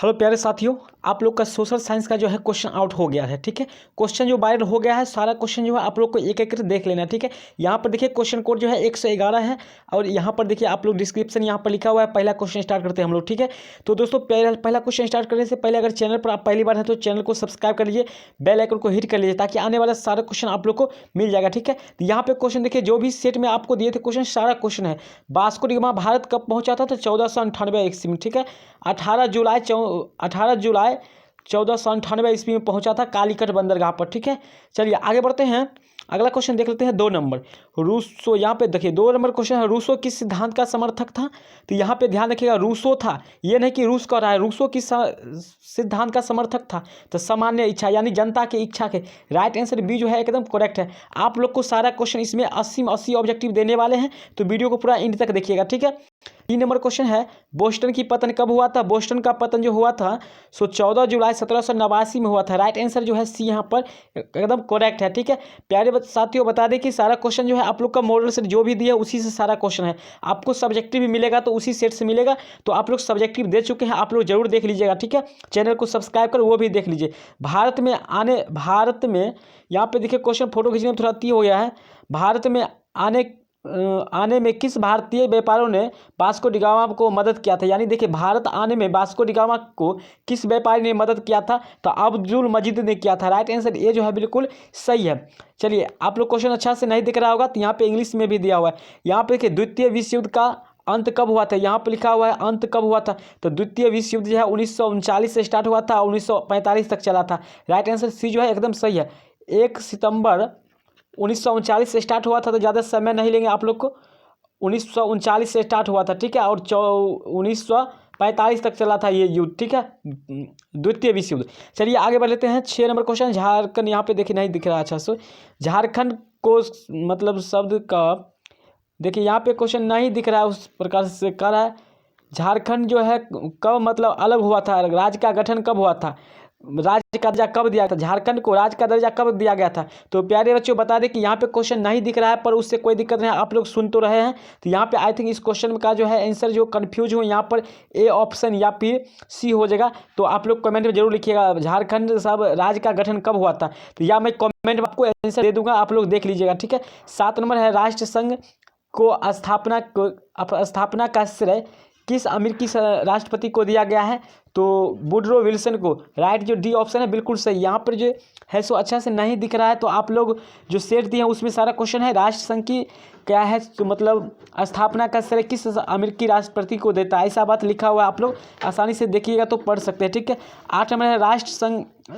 Hello प्यारे साथियों, आप लोग का सोशल साइंस का जो है क्वेश्चन आउट हो गया है। ठीक है, क्वेश्चन जो वायरल हो गया है, सारा क्वेश्चन जो है आप लोग को एक एक करके देख लेना है। ठीक है, यहाँ पर देखिए क्वेश्चन कोड जो है 111 है और यहाँ पर देखिए आप लोग डिस्क्रिप्शन यहाँ पर लिखा हुआ है। पहला क्वेश्चन स्टार्ट करते हैं हम लोग। ठीक है, तो दोस्तों पहला क्वेश्चन स्टार्ट करने से पहले अगर चैनल पर आप पहली बार है तो चैनल को सब्सक्राइब कर लीजिए, बेल आइकन को हिट कर लीजिए ताकि आने वाला सारा क्वेश्चन आप लोग को मिल जाएगा। ठीक है, तो यहाँ पे क्वेश्चन देखिए, जो भी सेट में आपको दिए थे क्वेश्चन, सारा क्वेश्चन है। वास्को डी गामा भारत कब पहुंचा था? तो 1498 ईस्वी में। ठीक है, 18 जुलाई 1498 ईस्वी में पहुंचा था कालीकट बंदरगाह पर। ठीक है, चलिए आगे बढ़ते हैं। अगला क्वेश्चन देख लेते हैं 2 नंबर। रूसो, यहाँ पे देखिए 2 नंबर क्वेश्चन है, रूसो किस सिद्धांत का समर्थक था? तो यहाँ पे ध्यान रखिएगा, रूसो था, ये नहीं कि रूस कह रहा है। रूसो किस सिद्धांत का समर्थक था? तो सामान्य इच्छा यानी जनता की इच्छा के। राइट आंसर बी जो है एकदम करेक्ट है। आप लोग को सारा क्वेश्चन इसमें 80 ऑब्जेक्टिव देने वाले हैं, तो वीडियो को पूरा एंड तक देखिएगा। ठीक है, 3 नंबर क्वेश्चन है, बोस्टन की पतन कब हुआ था? बोस्टन का पतन जो हुआ था सो 14 जुलाई 1789 में हुआ था। राइट आंसर जो है सी यहाँ पर एकदम करेक्ट है। ठीक है, प्यारे साथियों बता दें कि सारा क्वेश्चन जो है आप लोग का मॉडल सेट जो भी दिया उसी से सारा क्वेश्चन है। आपको सब्जेक्टिव भी मिलेगा तो उसी सेट से मिलेगा, तो आप लोग सब्जेक्टिव दे चुके हैं, आप लोग जरूर देख लीजिएगा। ठीक है, चैनल को सब्सक्राइब कर वो भी देख लीजिए। भारत में यहाँ पे देखिए क्वेश्चन फोटो खींचने में थोड़ा ती हो गया है। भारत में आने में किस भारतीय व्यापारियों ने वास्को डी गामा को मदद किया था? यानी देखिए भारत आने में वास्को डी गामा को किस व्यापारी ने मदद किया था? तो अब्दुल मजीद ने किया था। राइट आंसर ये जो है बिल्कुल सही है। चलिए, आप लोग क्वेश्चन अच्छा से नहीं दिख रहा होगा तो यहाँ पे इंग्लिश में भी दिया हुआ है। यहाँ पे देखिए द्वितीय विश्व युद्ध का अंत कब हुआ था? यहाँ पे लिखा हुआ है अंत कब हुआ था। तो द्वितीय विश्व युद्ध जो है 1939 से स्टार्ट हुआ था, 1945 तक चला था। राइट आंसर सी जो है एकदम सही है। 1 सितंबर 1939 से स्टार्ट हुआ था, तो ज़्यादा समय नहीं लेंगे आप लोग को। 1939 से स्टार्ट हुआ था। ठीक है, और 1945 तक चला था ये युद्ध। ठीक है, द्वितीय विश्व युद्ध। चलिए आगे बढ़ लेते हैं। 6 नंबर क्वेश्चन, झारखंड, यहाँ पे देखिए नहीं दिख रहा अच्छा से। झारखंड को मतलब शब्द का देखिए यहाँ पे क्वेश्चन नहीं दिख रहा है, उस प्रकार से कर रहा है। झारखंड जो है कब मतलब अलग हुआ था? राज्य का गठन कब हुआ था? राज्य का दर्जा कब दिया था? झारखंड को राज्य का दर्जा कब दिया गया था? तो प्यारे बच्चों बता दें कि यहाँ पे क्वेश्चन नहीं दिख रहा है, पर उससे कोई दिक्कत नहीं, आप लोग सुन तो रहे हैं। तो यहाँ पे आई थिंक इस क्वेश्चन का जो है आंसर जो कंफ्यूज हो, यहाँ पर ए ऑप्शन या फिर सी हो जाएगा। तो आप लोग कमेंट में जरूर लिखिएगा झारखंड सब राज्य का गठन कब हुआ था। तो या मैं कॉमेंट में आपको आंसर दे दूंगा, आप लोग देख लीजिएगा। ठीक है, 7 नंबर है, राष्ट्र संघ को स्थापना का श्रेय किस अमेरिकी राष्ट्रपति को दिया गया है? तो वुडरो विल्सन को। राइट, जो डी ऑप्शन है बिल्कुल सही। यहाँ पर जो है सो अच्छा से नहीं दिख रहा है, तो आप लोग जो सेट दिए हैं उसमें सारा क्वेश्चन है। राष्ट्र संघ की क्या है तो मतलब स्थापना का श्रेय किस अमेरिकी राष्ट्रपति को देता है, ऐसा बात लिखा हुआ है। आप लोग आसानी से देखिएगा तो पढ़ सकते हैं। ठीक है, 8 नंबर है, राष्ट्र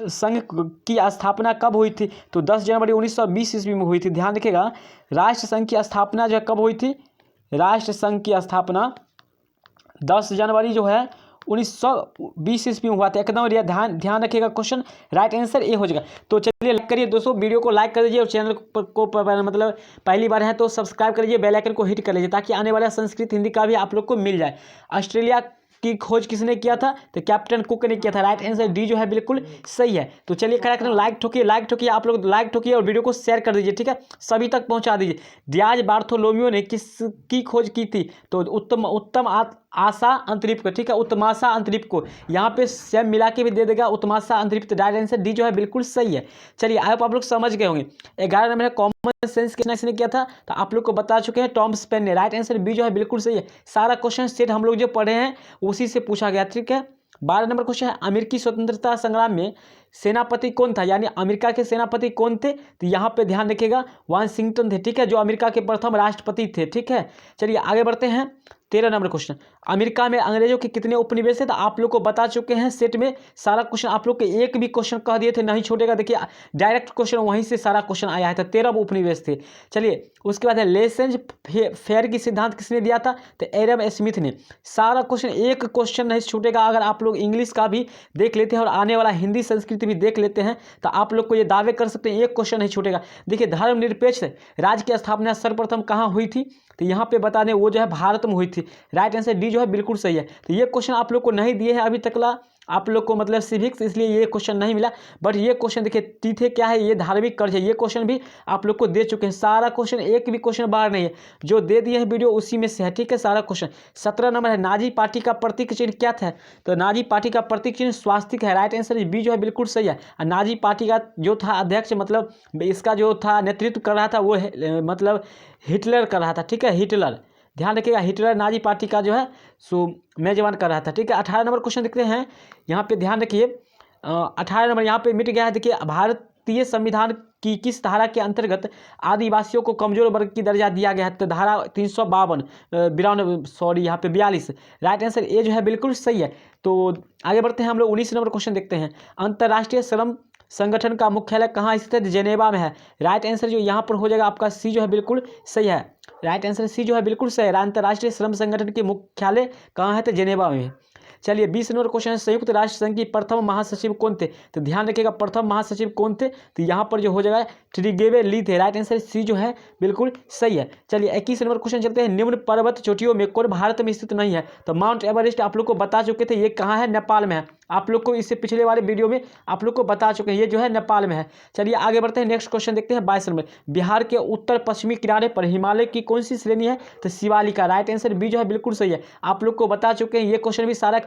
संघ की स्थापना कब हुई थी? तो 10 जनवरी 1920 ईस्वी में हुई थी। ध्यान रखिएगा, राष्ट्र संघ की स्थापना जो है कब हुई थी? राष्ट्र संघ की स्थापना 10 जनवरी जो है 1920 ईस्वी में हुआ था। एकदम ध्यान रखिएगा क्वेश्चन। राइट आंसर ए हो जाएगा। तो चलिए लाइक करिए दोस्तों, वीडियो को लाइक कर दीजिए और चैनल को मतलब पहली बार है तो सब्सक्राइब कर लीजिए, बेल आइकन को हिट कर लीजिए ताकि आने वाला संस्कृत हिंदी का भी आप लोग को मिल जाए। ऑस्ट्रेलिया की खोज किसने किया था? तो कैप्टन कुक ने किया था। राइट आंसर डी जो है बिल्कुल सही है। तो चलिए करें लाइक ठोकिए, आप लोग लाइक ठोकिए और वीडियो को शेयर कर दीजिए। ठीक है, सभी तक पहुंचा दीजिए। डियाज बार्थोलोमियो ने किसकी खोज की थी? तो उत्तम आशा अंतरिक्ष को। ठीक है, उत्तमाशा अंतरिक्ष को। यहाँ पे सेम मिला के भी दे देगा, उत्तमाशा अंतरिक्ष। राइट आंसर डी जो है बिल्कुल सही है। चलिए आई होप आप लोग समझ गए होंगे। 11 नंबर कॉमन सेंस किसने किया था? तो आप लोग को बता चुके हैं, टॉम स्पेन ने। राइट आंसर बी जो है बिल्कुल सही है। सारा क्वेश्चन सेट हम लोग जो पढ़े हैं उसी से पूछा गया। ठीक है, 12 नंबर क्वेश्चन है, अमेरिकी स्वतंत्रता संग्राम में सेनापति कौन था? यानी अमेरिका के सेनापति कौन थे? तो यहाँ पे ध्यान रखिएगा वाशिंगटन थे। ठीक है, जो अमेरिका के प्रथम राष्ट्रपति थे। ठीक है, चलिए आगे बढ़ते हैं। 13 नंबर क्वेश्चन, अमेरिका में अंग्रेजों के कितने उपनिवेश थे? तो आप लोग को बता चुके हैं सेट में सारा क्वेश्चन। आप लोग के एक भी क्वेश्चन कह दिए थे नहीं छूटेगा। देखिए डायरेक्ट क्वेश्चन वहीं से सारा क्वेश्चन आया है। तो 13 उपनिवेश थे। चलिए उसके बाद है, लेसेंज फेयर की सिद्धांत किसने दिया था? तो एडम स्मिथ ने। सारा क्वेश्चन, एक क्वेश्चन नहीं छूटेगा। अगर आप लोग इंग्लिश का भी देख लेते हैं और आने वाला हिंदी संस्कृत भी देख लेते हैं तो आप लोग को ये दावे कर सकते हैं एक क्वेश्चन नहीं छूटेगा। देखिए धर्मनिरपेक्ष राज्य की स्थापना सर्वप्रथम कहाँ हुई थी? तो यहाँ पे बता दें वो जो है भारत में हुई थी। राइट आंसर डी जो है बिल्कुल सही है। तो ये क्वेश्चन आप लोग को नहीं दिए हैं अभी तकला, आप लोग को मतलब सिविक्स, इसलिए ये क्वेश्चन नहीं मिला। बट ये क्वेश्चन देखिए तीथे क्या है, ये धार्मिक कर्ज है, ये क्वेश्चन भी आप लोग को दे चुके हैं। सारा क्वेश्चन, एक भी क्वेश्चन बाहर नहीं है, जो दे दिए हैं वीडियो उसी में से है, ठीक है। सारा क्वेश्चन 17 नंबर है, नाजी पार्टी का प्रतीक चिन्ह क्या था? तो नाजी पार्टी का प्रतीक चिन्ह स्वास्तिक है। राइट आंसर बी जो है बिल्कुल सही है। और नाजी पार्टी का जो था अध्यक्ष, मतलब इसका जो था नेतृत्व कर रहा था वो मतलब हिटलर कर रहा था, ठीक है, हिटलर। ध्यान रखिएगा, हिटलर नाजी पार्टी का जो है सो मेजबान कर रहा था, ठीक है। 18 नंबर क्वेश्चन देखते हैं, यहाँ पे ध्यान रखिए। 18 नंबर यहाँ पे मिट गया है। देखिए, भारतीय संविधान की किस धारा के अंतर्गत आदिवासियों को कमजोर वर्ग की दर्जा दिया गया है? तो धारा 42 राइट आंसर ए जो है बिल्कुल सही है। तो आगे बढ़ते हैं हम लोग, 19 नंबर क्वेश्चन देखते हैं। अंतर्राष्ट्रीय श्रम संगठन का मुख्यालय कहाँ स्थित है? जेनेवा में है। राइट आंसर जो यहाँ पर हो जाएगा आपका सी जो है बिल्कुल सही है। राइट आंसर सी जो है बिल्कुल सही है। अंतर्राष्ट्रीय श्रम संगठन के मुख्यालय कहाँ है? तो जेनेवा में। चलिए 20 नंबर क्वेश्चन है, संयुक्त राष्ट्र संघ की प्रथम महासचिव कौन थे? तो ध्यान रखिएगा, प्रथम महासचिव कौन थे? तो यहाँ पर जो हो जाएगा ट्रिगेवे ली थे। राइट आंसर सी जो है बिल्कुल सही है। चलिए 21 नंबर क्वेश्चन चलते हैं, निम्न पर्वत चोटियों में कौन भारत में स्थित नहीं है? तो माउंट एवरेस्ट आप लोग को बता चुके थे, ये कहाँ है? नेपाल में है। आप लोग को इससे पिछले वाले वीडियो में आप लोग को बता चुके हैं, ये जो है नेपाल में है। चलिए आगे बढ़ते हैं, नेक्स्ट क्वेश्चन देखते हैं 22 नंबर। बिहार के उत्तर पश्चिमी किनारे पर हिमालय की कौन सी श्रेणी है? तो शिवालिका। राइट आंसर बी जो है बिल्कुल सही है। आप लोग को बता चुके हैं, ये क्वेश्चन भी सारा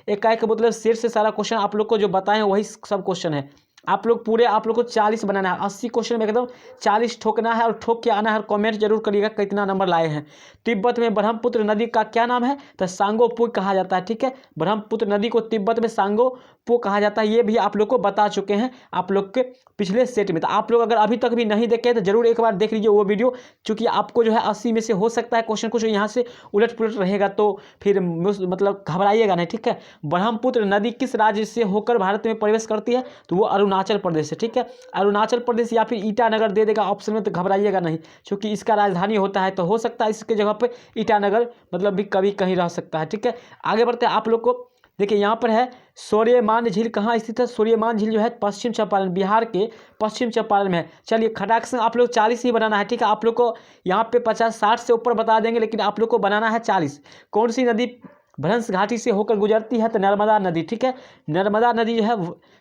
एक मतलब शेर से सारा क्वेश्चन आप लोग को जो बताए हैं वही सब क्वेश्चन है। आप लोग पूरे आप लोग को 40 बनाना है, 80 क्वेश्चन में एकदम 40 ठोकना है और ठोक के आना है। और कमेंट जरूर करिएगा कितना नंबर लाए हैं। तिब्बत में ब्रह्मपुत्र नदी का क्या नाम है? तो सांगोपो कहा जाता है, ठीक है। ब्रह्मपुत्र नदी को तिब्बत में सांगोपो कहा जाता है, ये भी आप लोग को बता चुके हैं आप लोग के पिछले सेट में। तो आप लोग अगर अभी तक भी नहीं देखे तो जरूर एक बार देख लीजिए वो वीडियो, क्योंकि आपको जो है 80 में से हो सकता है क्वेश्चन कुछ यहाँ से उलट पुलट रहेगा, तो फिर मतलब घबराइएगा नहीं, ठीक है। ब्रह्मपुत्र नदी किस राज्य से होकर भारत में प्रवेश करती है? तो वो अरुणाचल प्रदेश है, ठीक है। अरुणाचल प्रदेश या फिर ईटानगर दे देगा ऑप्शन में, तो घबराइएगा नहीं, क्योंकि इसका राजधानी होता है, तो हो सकता है इसके जगह पे ईटानगर मतलब भी कभी कहीं रह सकता है, ठीक है। आगे बढ़ते हैं, आप लोग को देखिए यहाँ पर है सूर्यमान झील कहाँ स्थित है? सूर्यमान झील जो है पश्चिम चंपारण, बिहार के पश्चिम चंपारण में है। चलिए खटाक से आप लोग 40 ही बनाना है, ठीक है। आप लोग को यहाँ पे 50-60 से ऊपर बता देंगे, लेकिन आप लोग को बनाना है 40। कौन सी नदी भ्रंश घाटी से होकर गुजरती है? तो नर्मदा नदी, ठीक है। नर्मदा नदी जो है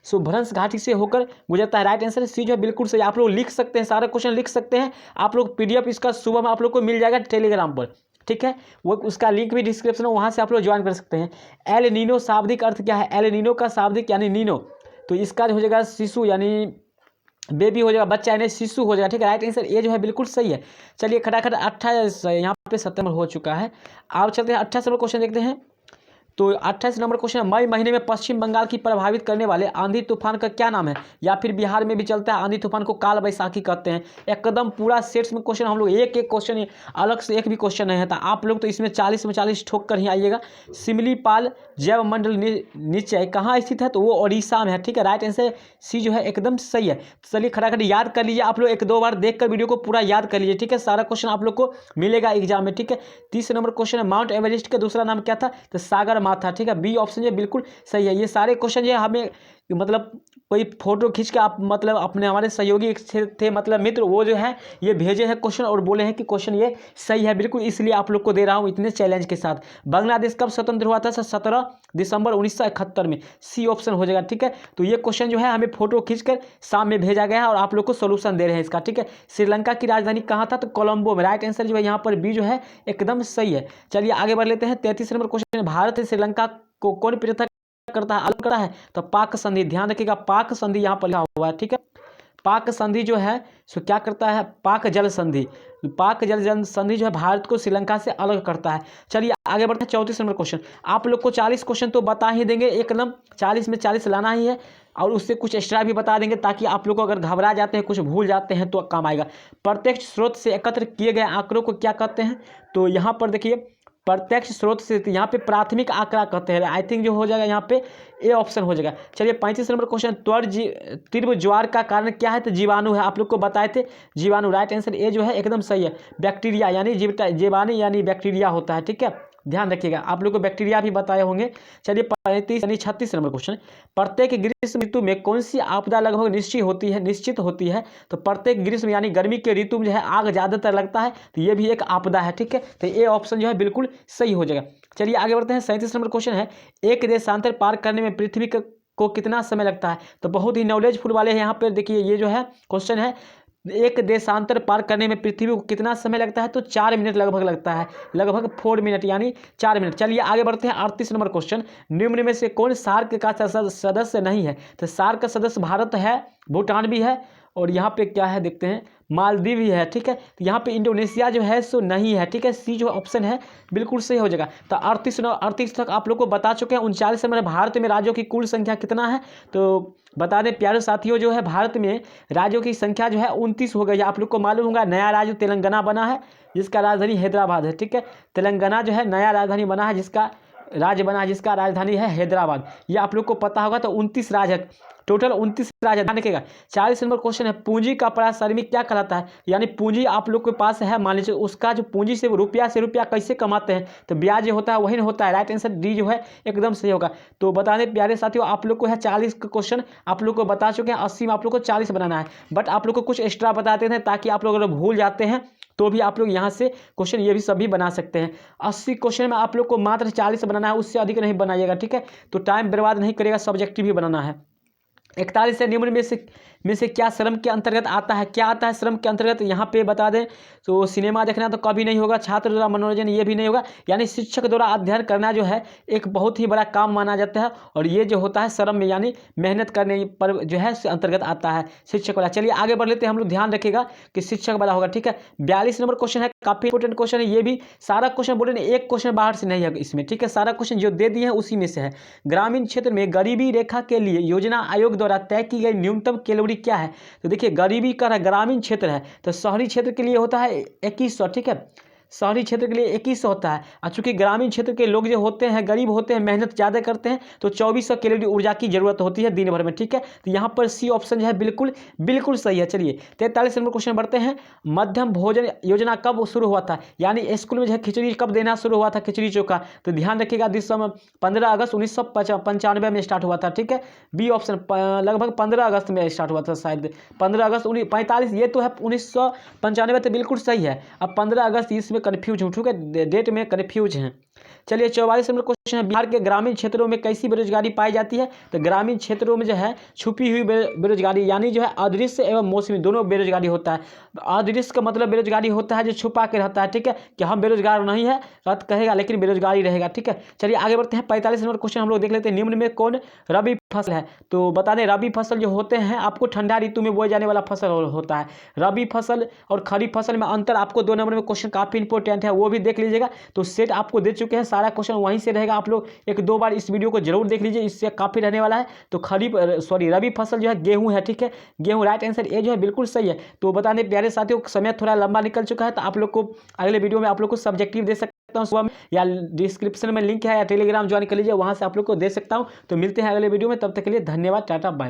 सो भ्रंश घाटी से होकर गुजरता है। राइट आंसर सी जो है बिल्कुल सही। आप लोग लिख सकते हैं, सारे क्वेश्चन लिख सकते हैं। आप लोग PDF इसका सुबह में आप लोग को मिल जाएगा टेलीग्राम पर, ठीक है। वो उसका लिंक भी डिस्क्रिप्शन में, वहाँ से आप लोग ज्वाइन कर सकते हैं। एल नीनो शाब्दिक अर्थ क्या है? एल नीनो का शाब्दिक यानी नीनो, तो इसका हो जाएगा शिशु यानी बेबी हो जाएगा, बच्चा यानी शिशु हो जाएगा, ठीक है। राइट आंसर ए जो है बिल्कुल सही है। चलिए खटाखट 28 यहाँ पे 7 हो चुका है। आप चलते हैं 28 नंबर क्वेश्चन देखते हैं। तो 28 नंबर क्वेश्चन, मई महीने में पश्चिम बंगाल की प्रभावित करने वाले आंधी तूफान का क्या नाम है? या फिर बिहार में भी चलता है आंधी तूफान को काल बैसाखी कहते हैं। एकदम पूरा सेट्स में क्वेश्चन, हम लोग एक एक क्वेश्चन अलग से एक भी क्वेश्चन नहीं था। आप लोग तो इसमें 40 में 40 ठोक कर ही आइएगा। सिमलीपाल जैव मंडल निश्चय कहाँ स्थित है? तो वो ओडिशा में है, ठीक है। राइट आंसर सी जो है एकदम सही है। चलिए खटाखट याद कर लीजिए, आप लोग 1-2 बार देख कर वीडियो को पूरा याद कर लीजिए, ठीक है। सारा क्वेश्चन आप लोग को मिलेगा एग्जाम में, ठीक है। 30 नंबर क्वेश्चन है, माउंट एवरेस्ट का दूसरा नाम क्या था? तो सागर माथा, ठीक है। बी ऑप्शन जो बिल्कुल सही है। ये सारे क्वेश्चन जो हमें मतलब कोई फोटो खींच के आप मतलब अपने हमारे सहयोगी थे मतलब मित्र, वो जो है ये भेजे हैं क्वेश्चन और बोले हैं कि क्वेश्चन ये सही है बिल्कुल, इसलिए आप लोग को दे रहा हूँ इतने चैलेंज के साथ। बांग्लादेश कब स्वतंत्र हुआ था? 17 दिसंबर 1971 में। सी ऑप्शन हो जाएगा, ठीक है। तो ये क्वेश्चन जो है हमें फोटो खींचकर शाम में भेजा गया है और आप लोग को सोल्यूशन दे रहे हैं इसका, ठीक है। श्रीलंका की राजधानी कहाँ था? तो कोलंबो में। राइट आंसर जो है यहाँ पर बी जो है एकदम सही है। चलिए आगे बढ़ लेते हैं। 33 नंबर क्वेश्चन, भारत श्रीलंका को कौन पृथक करता है, अलग करता है? तो पाक संधि। ध्यान रखिएगा, पाक संधि यहाँ पर लिखा हुआ है, ठीक है। पाक संधि जो है सो क्या करता है? पाक जल संधि। पाक जल संधि जो है भारत को श्रीलंका से अलग करता है। चलिए आगे बढ़ते हैं। 34 नंबर क्वेश्चन, आप लोग को 40 क्वेश्चन तो बता ही देंगे, एकदम 40 में 40 लाना ही है, और उससे कुछ एक्स्ट्रा भी बता देंगे, ताकि आप लोग को अगर घबरा जाते हैं, कुछ भूल जाते हैं तो काम आएगा। प्रत्यक्ष स्रोत से एकत्र किए गए आंकड़ों को क्या कहते हैं? तो यहाँ पर देखिए प्रत्यक्ष स्रोत से यहाँ पे प्राथमिक आंकड़ा कहते हैं। आई थिंक जो हो जाएगा यहाँ पे ए ऑप्शन हो जाएगा। चलिए 35 नंबर क्वेश्चन, तीव्र ज्वार का कारण क्या है? तो जीवाणु है। आप लोग को बताए थे जीवाणु। राइट आंसर ए जो है एकदम सही है। बैक्टीरिया यानी जीवाणु यानी बैक्टीरिया होता है, ठीक है। ध्यान रखिएगा। आप लोग को बैक्टीरिया भी बताए होंगे। चलिए 35 यानी 36 नंबर क्वेश्चन, प्रत्येक ग्रीष्म ऋतु में कौन सी आपदा लगभग निश्चित होती है। तो प्रत्येक ग्रीष्म यानी गर्मी के ऋतु में जो है आग ज़्यादातर लगता है, तो ये भी एक आपदा है, ठीक है। तो ये ऑप्शन जो है बिल्कुल सही हो जाएगा। चलिए आगे बढ़ते हैं। 37 नंबर क्वेश्चन है, एक देशांतर पार करने में पृथ्वी को कितना समय लगता है। तो बहुत ही नॉलेजफुल वाले हैं यहाँ पर, देखिए ये जो है क्वेश्चन है, एक देशांतर पार करने में पृथ्वी को कितना समय लगता है। तो 4 मिनट लगभग लगता है, लगभग 4 मिनट यानी 4 मिनट। चलिए आगे बढ़ते हैं। 38 नंबर क्वेश्चन, निम्न में से कौन सार्क का सदस्य नहीं है। तो सार्क का सदस्य भारत है, भूटान भी है, और यहाँ पे क्या है देखते हैं, मालदीव भी है, ठीक है। तो यहाँ पे इंडोनेशिया जो है सो नहीं है, ठीक है। सी जो ऑप्शन है बिल्कुल सही हो जाएगा। तो 38 तक आप लोग को बता चुके हैं। 39 नंबर, भारत में राज्यों की कुल संख्या कितना है। तो बता दें प्यारे साथियों, जो है भारत में राज्यों की संख्या जो है 29 हो गई है। आप लोग को मालूम होगा नया राज्य तेलंगाना बना है, जिसका राजधानी हैदराबाद है, ठीक है। तेलंगाना जो है नया राजधानी बना है, जिसका राज्य बना है, जिसका राजधानी है हैदराबाद। ये आप लोग को पता होगा। तो 29 राज्य है, टोटल 29 राज्य। ध्यान रखिएगा। 40 नंबर क्वेश्चन है, पूंजी का पारिश्रमिक क्या कहलाता है। यानी पूंजी आप लोग के पास है, मान लीजिए उसका जो पूंजी से रुपया कैसे कमाते हैं। तो ब्याज जो होता है वही होता है। राइट आंसर डी जो है एकदम सही होगा। तो बता दें प्यारे साथियों, आप लोग को है 40 का क्वेश्चन आप लोग को बता चुके हैं। 80 में आप लोग को 40 बनाना है, बट आप लोग को कुछ एक्स्ट्रा बताते थे, ताकि आप लोग अगर भूल जाते हैं तो भी आप लोग यहाँ से क्वेश्चन ये भी सभी बना सकते हैं। 80 क्वेश्चन में आप लोग को मात्र 40 बनाना है, उससे अधिक नहीं बनाइएगा, ठीक है। तो टाइम बर्बाद नहीं करेगा, सब्जेक्टिव भी बनाना है। 41 से निम्न में से क्या श्रम के अंतर्गत आता है। क्या आता है श्रम के अंतर्गत, यहाँ पे बता दें। तो सिनेमा देखना तो कभी नहीं होगा, छात्र द्वारा मनोरंजन ये भी नहीं होगा। यानी शिक्षक द्वारा अध्ययन करना जो है एक बहुत ही बड़ा काम माना जाता है, और ये जो होता है श्रम में यानी मेहनत करने पर जो है अंतर्गत आता है शिक्षक वाला। चलिए आगे बढ़ लेते हैं हम लोग। ध्यान रखिएगा कि शिक्षक वाला होगा, ठीक है। 42 नंबर क्वेश्चन है, काफी इंपोर्टेंट क्वेश्चन है। ये भी सारा क्वेश्चन बोले ना, एक क्वेश्चन बाहर से नहीं है इसमें, ठीक है। सारा क्वेश्चन जो दे दिए हैं उसी में से है। ग्रामीण क्षेत्र में गरीबी रेखा के लिए योजना आयोग द्वारा तय की गई न्यूनतम कैलोरी क्या है। तो देखिए गरीबी का ग्रामीण क्षेत्र है, तो शहरी क्षेत्र के लिए होता है 2100, ठीक है। शहरी क्षेत्र के लिए 2100 होता है, और चूंकि ग्रामीण क्षेत्र के लोग जो होते हैं गरीब होते हैं, मेहनत ज़्यादा करते हैं, तो 2400 कैलोरी ऊर्जा की जरूरत होती है दिन भर में, ठीक है। तो यहाँ पर सी ऑप्शन जो है बिल्कुल सही है। चलिए 43 नंबर क्वेश्चन बढ़ते हैं। मध्यम भोजन योजना कब शुरू हुआ था। यानी स्कूल में जो है खिचड़ी कब देना शुरू हुआ था, खिचड़ी चोखा। तो ध्यान रखिएगा, 15 अगस्त 1995 में स्टार्ट हुआ था, ठीक है। बी ऑप्शन लगभग 15 अगस्त में स्टार्ट हुआ था, शायद 15 अगस्त 1945। ये तो है 1995, तो बिल्कुल सही है। अब 15 अगस्त इसमें कंफ्यूज हूँ, ठीक है, डेट में कंफ्यूज हैं। चलिए 44 नंबर क्वेश्चन है, बिहार के ग्रामीण क्षेत्रों में कैसी बेरोजगारी पाई जाती है। तो ग्रामीण क्षेत्रों में जो है छुपी हुई बेरोजगारी, यानी जो है अदृश्य एवं मौसमी दोनों बेरोजगारी होता है। अदृश्य का मतलब बेरोजगारी होता है जो छुपा के रहता है, ठीक है, कि हम बेरोजगार नहीं है बात कहेगा, लेकिन बेरोजगारी रहेगा, ठीक है। चलिए आगे बढ़ते हैं। 45 नंबर क्वेश्चन हम लोग देख लेते हैं। निम्न में कौन रबी फसल है। तो बता दें रबी फसल जो होते हैं आपको ठंडा ऋतु में बोए जाने वाला फसल होता है। रबी फसल और खरीफ फसल में अंतर आपको 2 नंबर में क्वेश्चन काफी इंपॉर्टेंट है, वो भी देख लीजिएगा। तो सेट आपको दे चुके हैं, सारा क्वेश्चन वहीं से रहेगा। आप लोग 1-2 बार इस वीडियो को जरूर देख लीजिए, इससे काफी रहने वाला है। तो रबी फसल जो है गेहूं है, ठीक है, गेहूं। राइट आंसर ए जो है बिल्कुल सही है। तो बता दें प्यारे साथियों, समय थोड़ा लंबा निकल चुका है, तो आप लोग को अगले वीडियो में आप लोग को सब्जेक्टिव दे सकता हूँ सुबह में, या डिस्क्रिप्शन में लिंक है, या टेलीग्राम ज्वाइन कर लीजिए, वहां से आप लोग को दे सकता हूँ। तो मिलते हैं अगले वीडियो में, तब तक के लिए धन्यवाद, टाटा बाय।